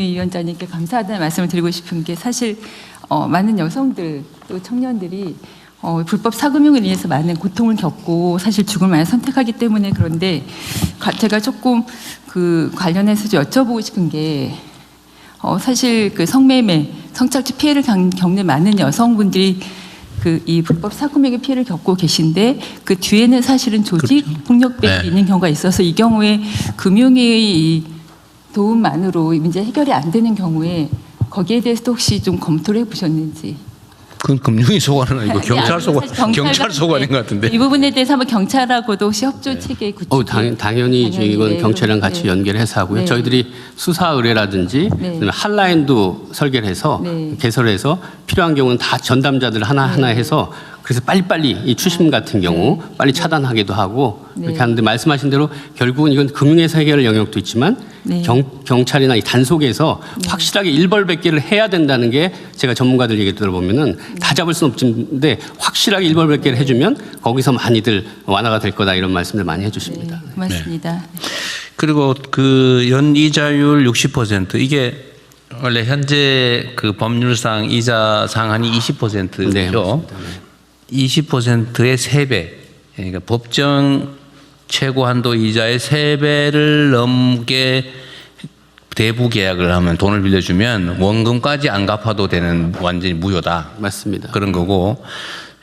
위원장님께 감사하다는 말씀을 드리고 싶은 게 사실 많은 여성들 또 청년들이 불법 사금융에 의해서 많은 고통을 겪고 사실 죽음을 선택하기 때문에 그런데 제가 조금 그 관련해서 좀 여쭤보고 싶은 게 사실 그 성매매, 성착취 피해를 겪는 많은 여성분들이 이 불법 사금융의 피해를 겪고 계신데 그 뒤에는 사실은 조직 폭력배가 있는 경우가 있어서 이 경우에 금융의 도움만으로 문제 해결이 안 되는 경우에 거기에 대해서도 혹시 좀 검토를 해보셨는지. 그건 금융위 소관은 아니고 경찰 소관인 것 같은데. 이 부분에 대해서 한번 경찰하고도 혹시 협조 체계 구축. 당연히 이건 경찰이랑 같이 연결해서 하고요. 저희들이 수사 의뢰라든지 핫라인도 설계를 해서 개설해서 필요한 경우는 다 전담자들 하나하나 해서 그래서 빨리빨리 이 추심 같은 경우 빨리 차단하기도 하고 그렇게 하는데 말씀하신 대로 결국은 이건 금융에서 해결할 영역도 있지만 경찰이나 이 단속에서 확실하게 일벌백계를 해야 된다는 게 제가 전문가들 얘기 들어보면은 다 잡을 수는 없는데 확실하게 일벌백계를 해주면 거기서 많이들 완화가 될 거다 이런 말씀들 많이 해주십니다. 고맙습니다. 그리고 그 연이자율 60% 이게 원래 현재 그 법률상 이자 상한이 20%죠. 20%의 3배, 그러니까 법정 최고 한도 이자의 3배를 넘게 대부 계약을 하면 돈을 빌려주면 원금까지 안 갚아도 되는 완전히 무효다. 맞습니다. 그런 거고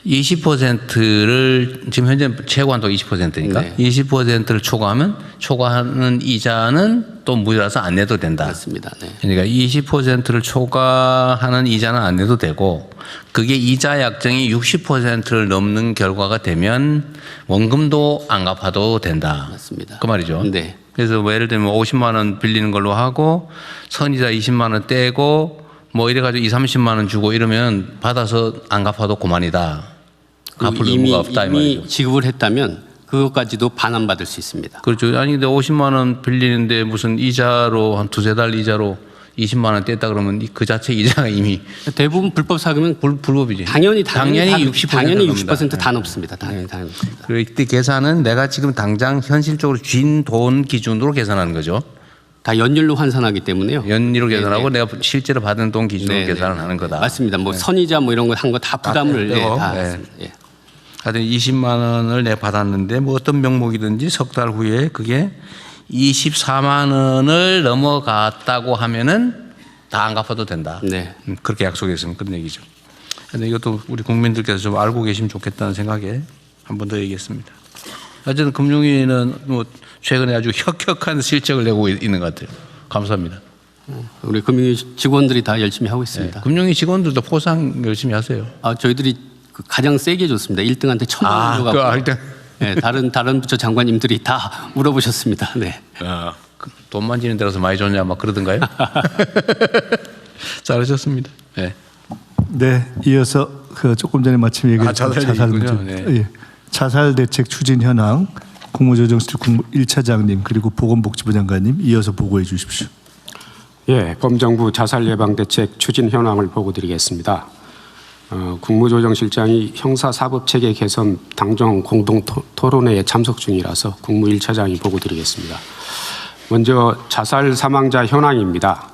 20%를 지금 현재 최고 한도 20%니까 20%를 초과하는 이자는 또 무효라서 안 내도 된다. 맞습니다. 그러니까 20%를 초과하는 이자는 안 내도 되고 그게 이자 약정이 60%를 넘는 결과가 되면 원금도 안 갚아도 된다. 맞습니다. 그 말이죠. 네. 그래서 뭐 예를 들면 50만 원 빌리는 걸로 하고 선이자 20만 원 떼고 뭐 이래가지고 30만 원 주고 이러면 받아서 안 갚아도 그만이다. 갚을 의무가 없다 이 말이죠. 이미 지급을 했다면 그것까지도 반환받을 수 있습니다. 그렇죠. 아니 근데 50만 원 빌리는데 무슨 이자로 한 두세 달 이자로 20만 원 뗐다 그러면 그 자체 이자가 이미 대부분 불법 사금은 불법이지. 당연히 60% 60% 다 높습니다. 당연히 높습니다. 그리고 이때 계산은 내가 지금 당장 현실적으로 쥔 돈 기준으로 계산하는 거죠. 다 연율로 환산하기 때문에요. 연율로 계산하고 내가 실제로 받은 돈 기준으로 계산을 하는 거다. 맞습니다. 뭐 선이자 뭐 이런 거 한 거 다 부담을 다 했습니다. 하여튼 20만 원을 내가 받았는데 뭐 어떤 명목이든지 석 달 후에 그게 24만 원을 넘어갔다고 하면은 다 안 갚아도 된다. 네. 그렇게 약속했으면 그런 얘기죠. 근데 이것도 우리 국민들께서 좀 알고 계시면 좋겠다는 생각에 한 번 더 얘기했습니다. 어쨌든 금융위는 뭐 최근에 아주 혁혁한 실적을 내고 있는 것 같아요. 감사합니다. 우리 금융위 직원들이 다 열심히 하고 있습니다. 금융위 직원들도 포상 열심히 하세요. 저희들이 가장 세게 줬습니다. 1등한테 1,000원 주고 다른 부처 장관님들이 다 물어보셨습니다. 네. 돈 만지는 데라서 많이 줬냐 막 그러던가요? 잘하셨습니다. 네. 네, 이어서 그 조금 전에 마침 얘기했던 자살 문제, 네. 자살 대책 추진 현황 국무조정실 국무 1차장님 그리고 보건복지부 장관님 이어서 보고해 주십시오. 예, 범정부 자살 예방 대책 추진 현황을 보고 드리겠습니다. 국무조정실장이 형사사법체계 개선 당정 공동 토론회에 참석 중이라서 국무 1차장이 보고 드리겠습니다. 먼저 자살 사망자 현황입니다.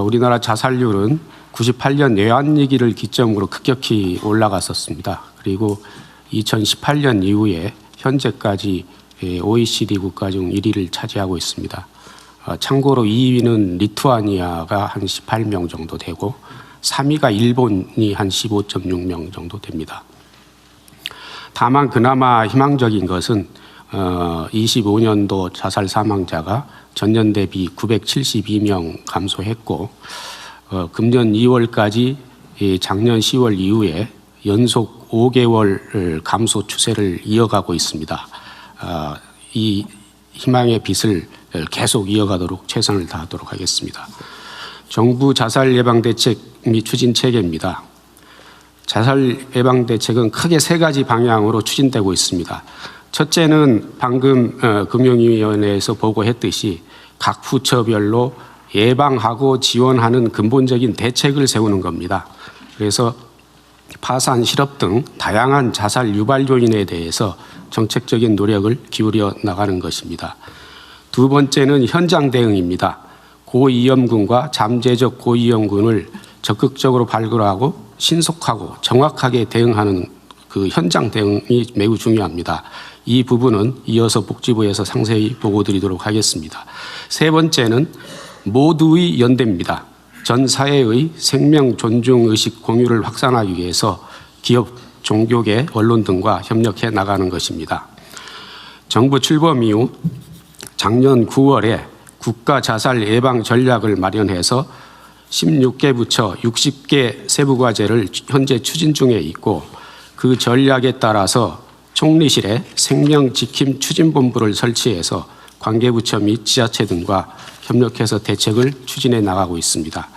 우리나라 자살률은 98년 내환위기를 기점으로 급격히 올라갔었습니다. 그리고 2018년 이후에 현재까지 OECD 국가 중 1위를 차지하고 있습니다. 참고로 2위는 리투아니아가 한 18명 정도 되고 3위가 일본이 한 15.6명 정도 됩니다. 다만 그나마 희망적인 것은 25년도 자살 사망자가 전년 대비 972명 감소했고 금년 2월까지 작년 10월 이후에 연속 5개월 감소 추세를 이어가고 있습니다. 이 희망의 빛을 계속 이어가도록 최선을 다하도록 하겠습니다. 정부 자살 예방 대책 및 추진 체계입니다. 자살 예방 대책은 크게 3가지 방향으로 추진되고 있습니다. 첫째는 방금 금융위원회에서 보고했듯이 각 부처별로 예방하고 지원하는 근본적인 대책을 세우는 겁니다. 그래서 파산, 실업 등 다양한 자살 유발 요인에 대해서 정책적인 노력을 기울여 나가는 것입니다. 두 번째는 현장 대응입니다. 고위험군과 잠재적 고위험군을 적극적으로 발굴하고 신속하고 정확하게 대응하는 그 현장 대응이 매우 중요합니다. 이 부분은 이어서 복지부에서 상세히 보고드리도록 하겠습니다. 세 번째는 모두의 연대입니다. 전 사회의 생명 존중 의식 공유를 확산하기 위해서 기업, 종교계, 언론 등과 협력해 나가는 것입니다. 정부 출범 이후 작년 9월에 국가 자살 예방 전략을 마련해서 16개 부처 60개 세부 과제를 현재 추진 중에 있고, 그 전략에 따라서 총리실에 생명지킴 추진본부를 설치해서 관계부처 및 지자체 등과 협력해서 대책을 추진해 나가고 있습니다.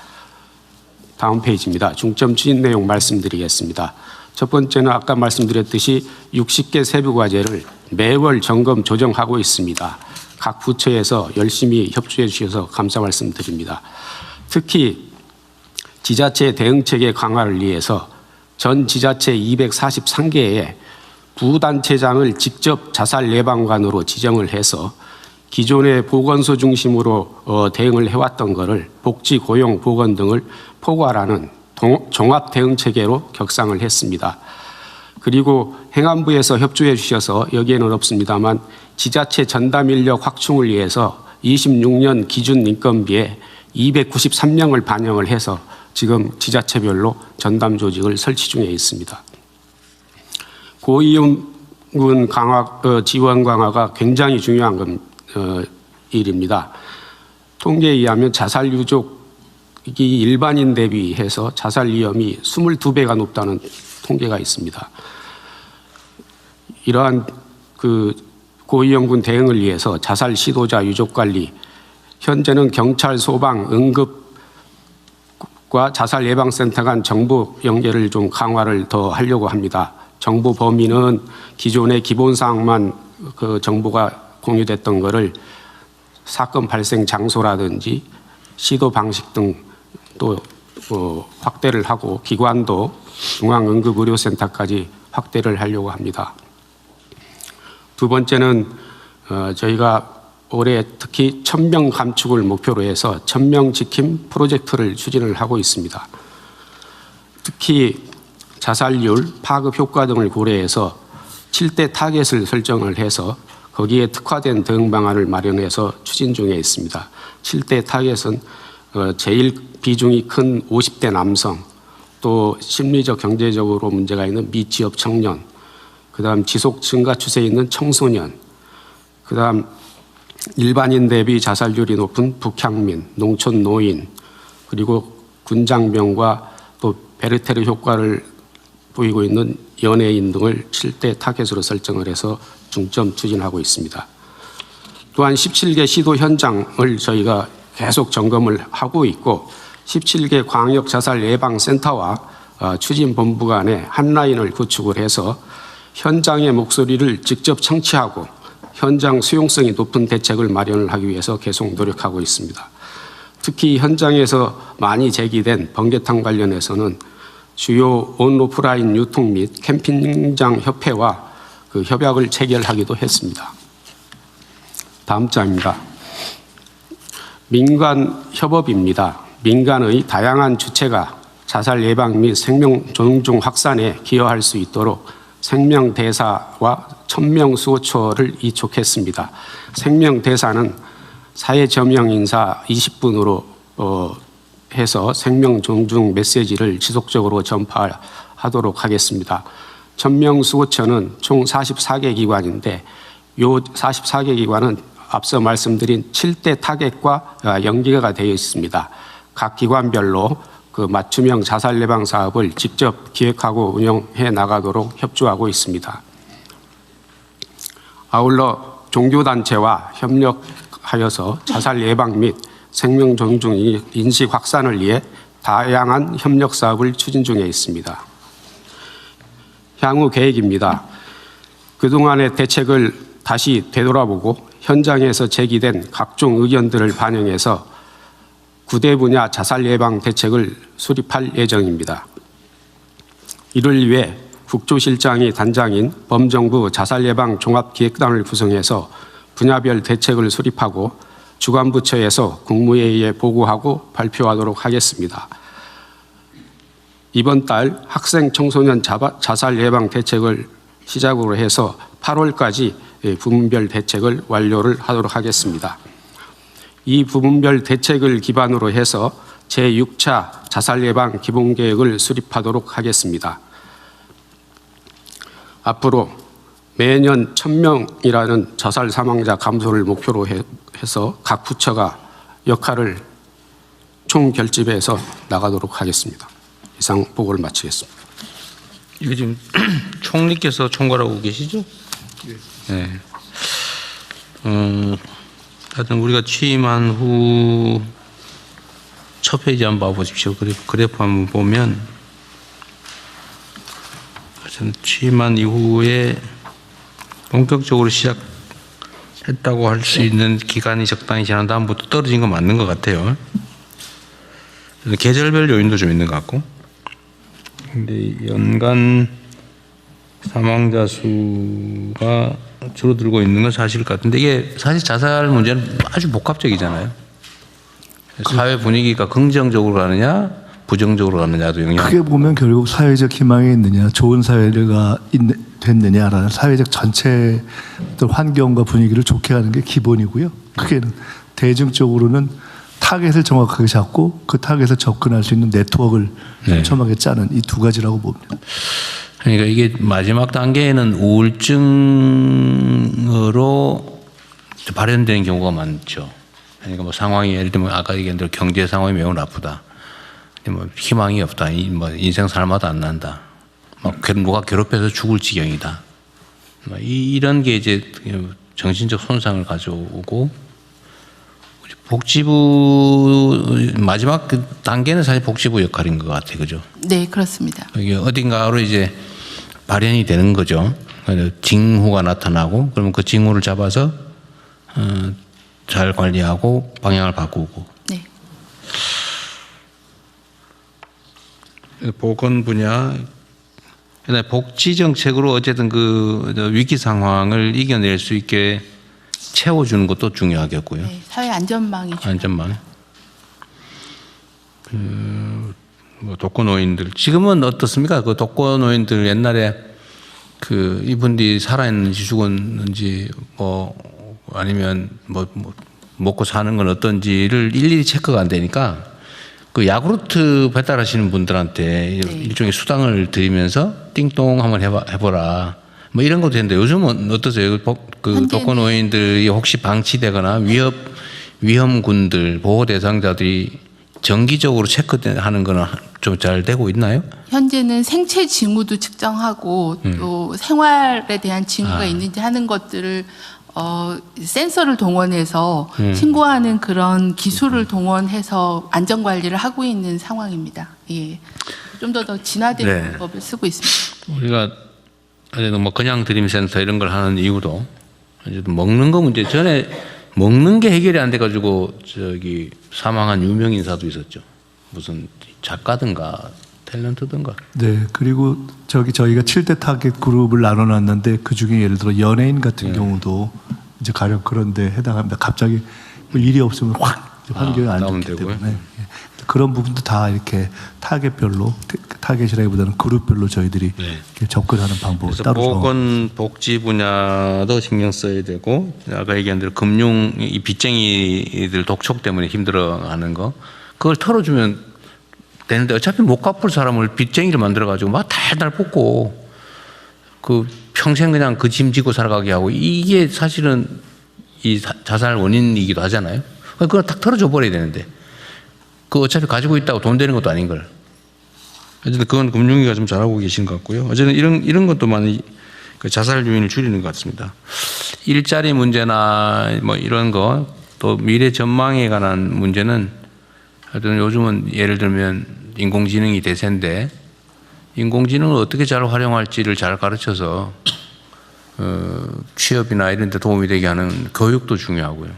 다음 페이지입니다. 중점 추진 내용 말씀드리겠습니다. 첫 번째는 아까 말씀드렸듯이 60개 세부 과제를 매월 점검 조정하고 있습니다. 각 부처에서 열심히 협조해 주셔서 감사 말씀드립니다. 특히 지자체 대응체계 강화를 위해서 전 지자체 243개의 부단체장을 직접 자살 예방관으로 지정을 해서 기존의 보건소 중심으로 대응을 해왔던 것을 복지, 고용, 보건 등을 포괄하는 종합 대응 체계로 격상을 했습니다. 그리고 행안부에서 협조해 주셔서 여기에는 없습니다만 지자체 전담 인력 확충을 위해서 26년 기준 인건비에 293명을 반영을 해서 지금 지자체별로 전담 조직을 설치 중에 있습니다. 고위험군 강화, 지원 강화가 굉장히 중요한 일입니다. 통계에 의하면 자살 유족이 일반인 대비해서 자살 위험이 22배가 높다는 통계가 있습니다. 이러한 고위험군 대응을 위해서 자살 시도자 유족 관리, 현재는 경찰, 소방, 응급과 자살 예방센터 간 정보 연계를 좀 강화를 더 하려고 합니다. 정보 범위는 기존의 기본사항만 그 정보가 공유됐던 것을 사건 발생 장소라든지 시도 방식 등 또 확대를 하고 기관도 중앙응급의료센터까지 확대를 하려고 합니다. 두 번째는 저희가 올해 특히 1000명 감축을 목표로 해서 1000명 지킴 프로젝트를 추진을 하고 있습니다. 특히 자살률, 파급 효과 등을 고려해서 7대 타겟을 설정을 해서 거기에 특화된 대응 방안을 마련해서 추진 중에 있습니다. 7대 타겟은 제일 비중이 큰 50대 남성, 또 심리적, 경제적으로 문제가 있는 미취업 청년, 그다음 지속 증가 추세에 있는 청소년, 그다음 일반인 대비 자살률이 높은 북향민, 농촌 노인, 그리고 군장병과 또 베르테르 효과를 보이고 있는 연예인 등을 7대 타겟으로 설정을 해서 중점 추진하고 있습니다. 또한 17개 시도 현장을 저희가 계속 점검을 하고 있고 17개 광역 자살 예방 센터와 추진본부 간에 한 라인을 구축을 해서 현장의 목소리를 직접 청취하고 현장 수용성이 높은 대책을 마련을 하기 위해서 계속 노력하고 있습니다. 특히 현장에서 많이 제기된 번개탕 관련해서는 주요 온오프라인 유통 및 캠핑장 협회와 그 협약을 체결하기도 했습니다. 다음 장입니다. 민간 협업입니다. 민간의 다양한 주체가 자살 예방 및 생명 존중 확산에 기여할 수 있도록 생명대사와 천명 수호처를 이촉했습니다. 생명대사는 사회저명 인사 20분으로 해서 생명 존중 메시지를 지속적으로 전파하도록 하겠습니다. 천명 수호처는 총 44개 기관인데 이 44개 기관은 앞서 말씀드린 7대 타겟과 연계가 되어 있습니다. 각 기관별로 그 맞춤형 자살 예방 사업을 직접 기획하고 운영해 나가도록 협조하고 있습니다. 아울러 종교단체와 협력하여서 자살 예방 및 생명 존중 인식 확산을 위해 다양한 협력 사업을 추진 중에 있습니다. 향후 계획입니다. 그동안의 대책을 다시 되돌아보고 현장에서 제기된 각종 의견들을 반영해서 9대 분야 자살 예방 대책을 수립할 예정입니다. 이를 위해 국조실장이 단장인 범정부 자살 예방 종합기획단을 구성해서 분야별 대책을 수립하고 주관부처에서 국무회의에 보고하고 발표하도록 하겠습니다. 이번 달 학생 청소년 자살 예방 대책을 시작으로 해서 8월까지 부문별 대책을 완료를 하도록 하겠습니다. 이 부문별 대책을 기반으로 해서 제6차 자살 예방 기본계획을 수립하도록 하겠습니다. 앞으로 매년 1000명이라는 자살 사망자 감소를 목표로 해서 각 부처가 역할을 총결집해서 나가도록 하겠습니다. 이상 보고를 마치겠습니다. 이거 지금 총리께서 총괄하고 계시죠? 네. 하여튼 우리가 취임한 후 첫 페이지 한번 봐보십시오. 그래프 한번 보면 하여튼 취임한 이후에 본격적으로 시작했다고 할 수 있는 기간이 적당히 지난 다음부터 떨어진 건 맞는 것 같아요. 계절별 요인도 좀 있는 것 같고. 근데 연간 사망자 수가 줄어들고 있는 건 사실일 것 같은데 이게 사실 자살 문제는 아주 복합적이잖아요. 사회 분위기가 긍정적으로 가느냐 부정적으로 가느냐도 영향. 크게 보면 결국 사회적 희망이 있느냐, 좋은 사회가 됐느냐라는 사회적 전체 환경과 분위기를 좋게 하는 게 기본이고요. 크게는 대중적으로는 타겟을 정확하게 잡고 그 타겟에 접근할 수 있는 네트워크를 촘촘하게 짜는 이 두 가지라고 봅니다. 그러니까 이게 마지막 단계에는 우울증으로 발현되는 경우가 많죠. 그러니까 뭐 상황이 예를 들면 아까 얘기한 대로 경제 상황이 매우 나쁘다. 뭐 희망이 없다. 뭐 인생 살마다 안 난다. 막 누가 괴롭혀서 죽을 지경이다. 이런 게 이제 정신적 손상을 가져오고 복지부 마지막 그 단계는 사실 복지부 역할인 것 같아요, 그죠? 네, 그렇습니다. 이게 어딘가로 이제 발현이 되는 거죠. 징후가 나타나고 그러면 그 징후를 잡아서 잘 관리하고 방향을 바꾸고. 네. 보건 분야, 복지 정책으로 어쨌든 그 위기 상황을 이겨낼 수 있게 채워주는 것도 중요하겠고요. 네, 사회 안전망이 안전망. 뭐 독거노인들 지금은 어떻습니까? 그 독거노인들 옛날에 그 이분들이 살아있는지 죽었는지 뭐 아니면 뭐 먹고 사는 건 어떤지를 일일이 체크가 안 되니까 그 야구르트 배달하시는 분들한테 일종의 수당을 드리면서 띵동 한번 해보라. 뭐 이런 것도 되는데 요즘은 어떠세요? 그 독거노인들이 혹시 방치되거나 위험군들 보호 대상자들이 정기적으로 체크하는 거는 좀 잘 되고 있나요? 현재는 생체 징후도 측정하고 또 생활에 대한 징후가 있는지 하는 것들을 센서를 동원해서 신고하는 그런 기술을 동원해서 안전 관리를 하고 있는 상황입니다. 예, 좀 더 진화된 방법을 쓰고 있습니다. 우리가 어제도 뭐 그냥 드림센터 이런 걸 하는 이유도 어제도 먹는 거 문제 전에 먹는 게 해결이 안 돼가지고 저기 사망한 유명 인사도 있었죠. 무슨 작가든가 탤런트든가. 네, 그리고 저희가 7대 타겟 그룹을 나눠놨는데 그 중에 예를 들어 연예인 같은 경우도 이제 가령 그런데 해당합니다. 갑자기 뭐 일이 없으면 확 환경이 안 좋기 때문에 그런 부분도 다 이렇게 타겟별로 타겟이라기보다는 그룹별로 저희들이 이렇게 접근하는 방법을 따로 보건 복지 분야도 신경 써야 되고 아까 얘기한 대로 금융 이 빚쟁이들 독촉 때문에 힘들어하는 거 그걸 털어주면 되는데 어차피 못 갚을 사람을 빚쟁이를 만들어가지고 막 달달 볶고 그 평생 그냥 그 짐 지고 살아가게 하고 이게 사실은 이 자살 원인이기도 하잖아요. 그걸 딱 털어줘 버려야 되는데 그 어차피 가지고 있다고 돈 되는 것도 아닌 걸. 어쨌든 그건 금융위가 좀 잘하고 계신 것 같고요. 어쨌든 이런 것도 많이 그 자살 요인을 줄이는 것 같습니다. 일자리 문제나 뭐 이런 거 또 미래 전망에 관한 문제는 하여튼 요즘은 예를 들면 인공지능이 대세인데 인공지능을 어떻게 잘 활용할지를 잘 가르쳐서 취업이나 이런 데 도움이 되게 하는 교육도 중요하고요.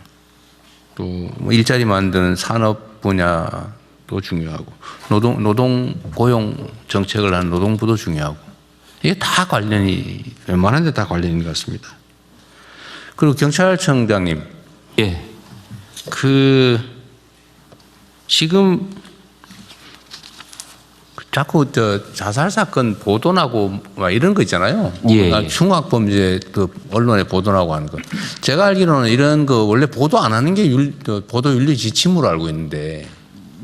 또 뭐 일자리 만드는 산업 분야도 중요하고 노동 고용 정책을 하는 노동부도 중요하고 이게 다 관련이 웬만한 데 다 관련인 것 같습니다. 그리고 경찰청장님. 예. 지금 자꾸 자살 사건 보도나고 막 이런 거 있잖아요. 예. 흉악범죄 언론에 보도나고 하는 거. 제가 알기로는 이런 거 원래 보도 안 하는 게 보도 윤리 지침으로 알고 있는데.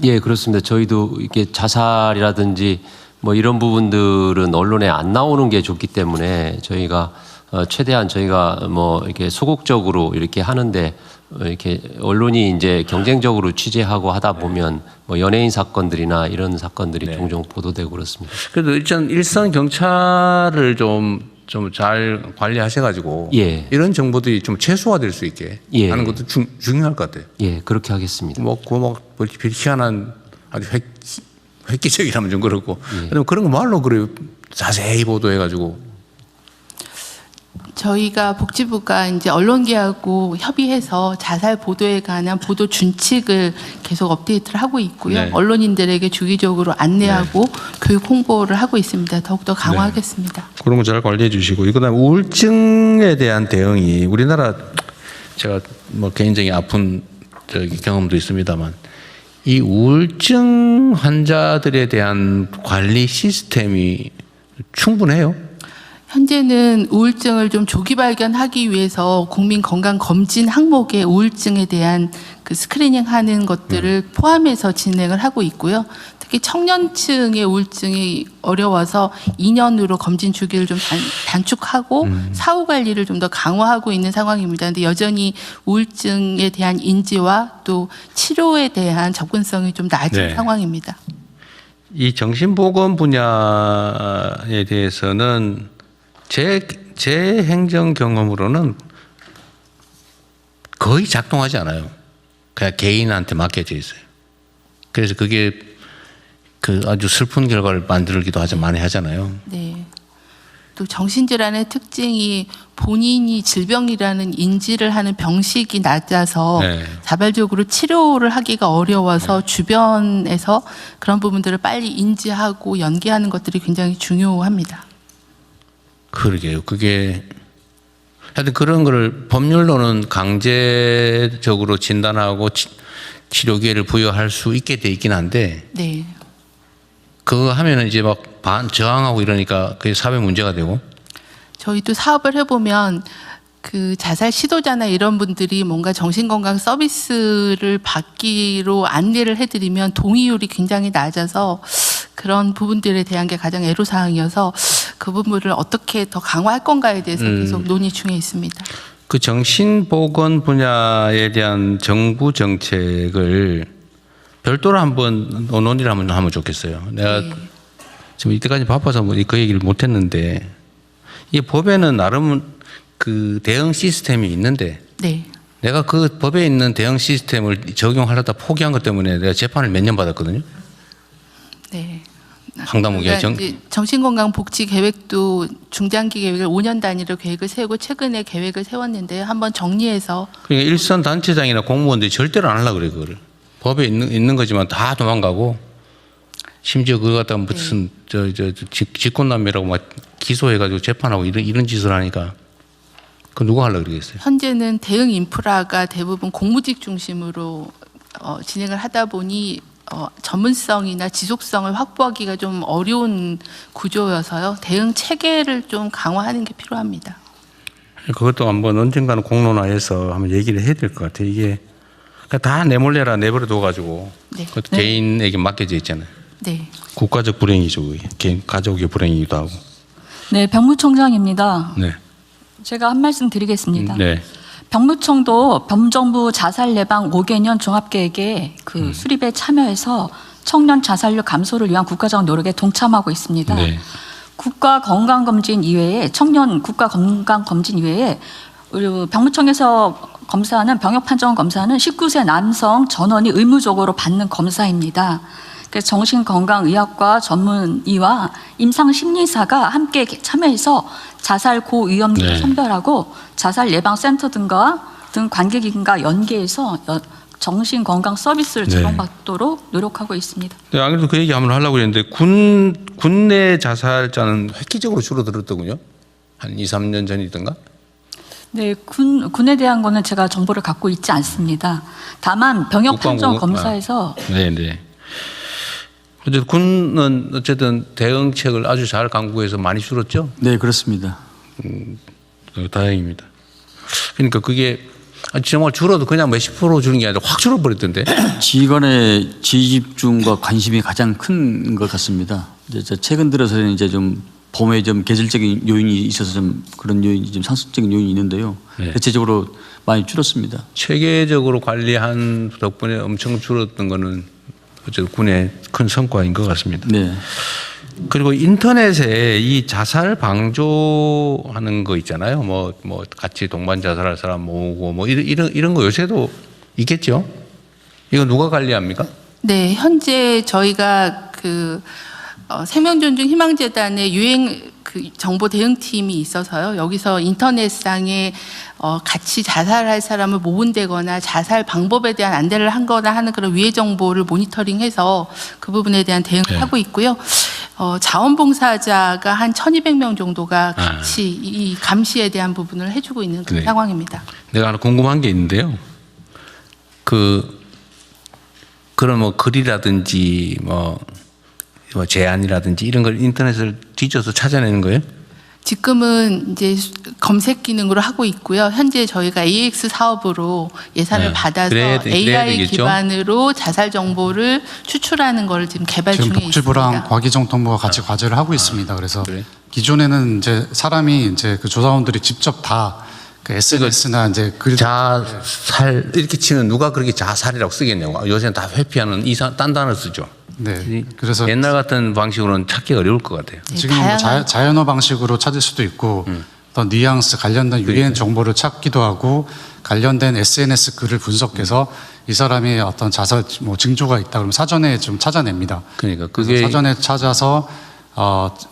예, 그렇습니다. 저희도 이렇게 자살이라든지 뭐 이런 부분들은 언론에 안 나오는 게 좋기 때문에 저희가 최대한 저희가 뭐 이렇게 소극적으로 이렇게 하는데 이렇게 언론이 이제 경쟁적으로 취재하고 하다 보면 뭐 연예인 사건들이나 이런 사건들이 종종 보도되고 그렇습니다. 그래도 일선 경찰을 좀 잘 관리하셔가지고 예. 이런 정보들이 좀 최소화될 수 있게 예. 하는 것도 중요할 것 같아요. 예, 그렇게 하겠습니다. 뭐 희한한 아주 획기적이라면 좀 그렇고 그런 거 말로 그래 자세히 보도해가지고. 저희가 복지부가 이제 언론계하고 협의해서 자살 보도에 관한 보도 준칙을 계속 업데이트를 하고 있고요. 네. 언론인들에게 주기적으로 안내하고 교육 홍보를 하고 있습니다. 더욱더 강화하겠습니다. 그런 거 잘 관리해 주시고 그다음에 우울증에 대한 대응이 우리나라 제가 뭐 개인적인 아픈 경험도 있습니다만 이 우울증 환자들에 대한 관리 시스템이 충분해요? 현재는 우울증을 좀 조기 발견하기 위해서 국민건강검진 항목에 우울증에 대한 그 스크리닝하는 것들을 포함해서 진행을 하고 있고요. 특히 청년층의 우울증이 어려워서 2년으로 검진 주기를 좀 단축하고 사후 관리를 좀 더 강화하고 있는 상황입니다. 그런데 여전히 우울증에 대한 인지와 또 치료에 대한 접근성이 좀 낮은 네. 상황입니다. 이 정신보건 분야에 대해서는 제 행정 경험으로는 거의 작동하지 않아요. 그냥 개인한테 맡겨져 있어요. 그래서 그게 아주 슬픈 결과를 만들기도 많이 하잖아요. 네. 또 정신질환의 특징이 본인이 질병이라는 인지를 하는 병식이 낮아서 네. 자발적으로 치료를 하기가 어려워서 주변에서 그런 부분들을 빨리 인지하고 연계하는 것들이 굉장히 중요합니다. 그러게요. 하여튼 그런 거를 법률로는 강제적으로 진단하고 치료 기회를 부여할 수 있게 돼 있긴 한데 네. 그거 하면은 이제 막 저항하고 이러니까 그게 사회 문제가 되고. 저희도 사업을 해보면 그 자살 시도자나 이런 분들이 뭔가 정신건강 서비스를 받기로 안내를 해드리면 동의율이 굉장히 낮아서 그런 부분들에 대한 게 가장 애로사항이어서 그 부분을 어떻게 더 강화할 건가에 대해서 계속 논의 중에 있습니다. 그 정신보건 분야에 대한 정부 정책을 별도로 한번 논의를 한번 하면 좋겠어요. 내가 네. 지금 이때까지 바빠서 그 얘기를 못했는데 이 법에는 나름 그 대응 시스템이 있는데 네. 내가 그 법에 있는 대응 시스템을 적용하려다 포기한 것 때문에 내가 재판을 몇 년 받았거든요. 네. 황당무계 정신건강복지 계획도 중장기 계획을 5년 단위로 계획을 세우고 최근에 계획을 세웠는데 한번 정리해서 그러니까 일선 단체장이나 공무원들이 절대로 안 하려고 그래 그거를. 법에 있는 거지만 다 도망가고 심지어 그거 갖다가 무슨 직권남용이라고 막 기소해가지고 재판하고 이런 짓을 하니까 그 누가 하려고 그러겠어요. 현재는 대응 인프라가 대부분 공무직 중심으로 진행을 하다 보니 전문성이나 지속성을 확보하기가 좀 어려운 구조여서요. 대응 체계를 좀 강화하는 게 필요합니다. 그것도 한번 언젠가는 공론화해서 한번 얘기를 해야 될 것 같아요. 이게 다 내몰래라 내버려 둬가지고 네. 그것도 개인에게 맡겨져 있잖아요. 네. 국가적 불행이죠. 그게. 개인 가족의 불행이기도 하고. 네, 병무청장입니다. 네. 제가 한 말씀 드리겠습니다. 네. 병무청도 범정부 자살 예방 5개년 종합계획의 그 수립에 참여해서 청년 자살률 감소를 위한 국가적 노력에 동참하고 있습니다. 네. 국가 건강검진 이외에 청년 국가 건강검진 이외에 우리 병무청에서 검사하는 병역 판정 검사는 19세 남성 전원이 의무적으로 받는 검사입니다. 그래서 정신건강의학과 전문의와 임상심리사가 함께 참여해서 자살 고위험률을 네. 선별하고 자살 예방센터 등 관계기관과 연계해서 정신건강 서비스를 네. 제공받도록 노력하고 있습니다. 네, 안 그래도 그 얘기 한번 하려고 했는데 군내 자살자는 획기적으로 줄어들었더군요. 한 2, 3년 전이던가? 네, 군에 대한 거는 제가 정보를 갖고 있지 않습니다. 다만 병역 판정 검사에서 네, 네. 어쨌든 군은 어쨌든 대응책을 아주 잘 강구해서 많이 줄었죠. 네, 그렇습니다. 다행입니다. 그러니까 그게 정말 줄어도 그냥 몇십 프로 주는 게 아니라 확 줄어버렸던데. 지휘관의 지집중과 관심이 가장 큰 것 같습니다. 이제 최근 들어서는 이제 좀 범에 좀 계절적인 요인이 있어서 좀 그런 요인이 좀 상습적인 요인이 있는데요. 네. 대체적으로 많이 줄었습니다. 체계적으로 관리한 덕분에 엄청 줄었던 거는 어쨌든 군의 큰 성과인 것 같습니다. 네. 그리고 인터넷에 이 자살 방조하는 거 있잖아요. 뭐 같이 동반 자살할 사람 모으고 뭐 이런 거 요새도 있겠죠. 이거 누가 관리합니까? 네, 현재 저희가 그 생명존중 희망재단의 유행 그 정보 대응팀이 있어서요. 여기서 인터넷상에 같이 자살할 사람을 모은다거나 자살 방법에 대한 안내를 한거나 하는 그런 위해 정보를 모니터링해서 그 부분에 대한 대응을 네. 하고 있고요. 자원봉사자가 한 1,200명 정도가 같이 이 감시에 대한 부분을 해주고 있는 그런 네. 상황입니다. 내가 하나 궁금한 게 있는데요. 그런 뭐 글이라든지 뭐 제안이라든지 이런 걸 인터넷을 뒤져서 찾아내는 거예요? 지금은 이제 검색 기능으로 하고 있고요. 현재 저희가 AX 사업으로 예산을 네. 받아서 그래야 AI 되겠죠? 기반으로 자살 정보를 추출하는 걸 지금 개발 지금 중에 복지부랑 있습니다. 과기정통부가 같이 과제를 하고 있습니다. 그래서 그래? 기존에는 이제 사람이 이제 그 조사원들이 직접 다 그 SNS나 이제 자살 이렇게 치면 누가 그렇게 자살이라고 쓰겠냐고. 요새는 다 회피하는 딴 단어 쓰죠. 네. 그래서 옛날 같은 방식으로는 찾기 어려울 것 같아요. 지금 뭐 다양한- 자연어 방식으로 찾을 수도 있고 어떤 뉘앙스 관련된 유행 정보를 찾기도 하고 관련된 SNS 글을 분석해서 이 사람이 어떤 자살 뭐 징조가 있다 그러면 사전에 좀 찾아냅니다. 그러니까 그래서 그게 사전에 찾아서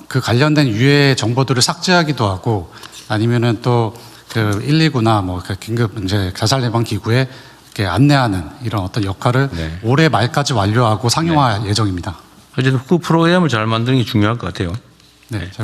그 관련된 유해 정보들을 삭제하기도 하고 아니면은 또 그 119나 뭐 그 긴급 이제 자살 예방 기구에 이렇게 안내하는 이런 어떤 역할을 네. 올해 말까지 완료하고 상용화 예정입니다. 어쨌든 그 프로그램을 잘 만드는 게 중요할 것 같아요. 네, 잘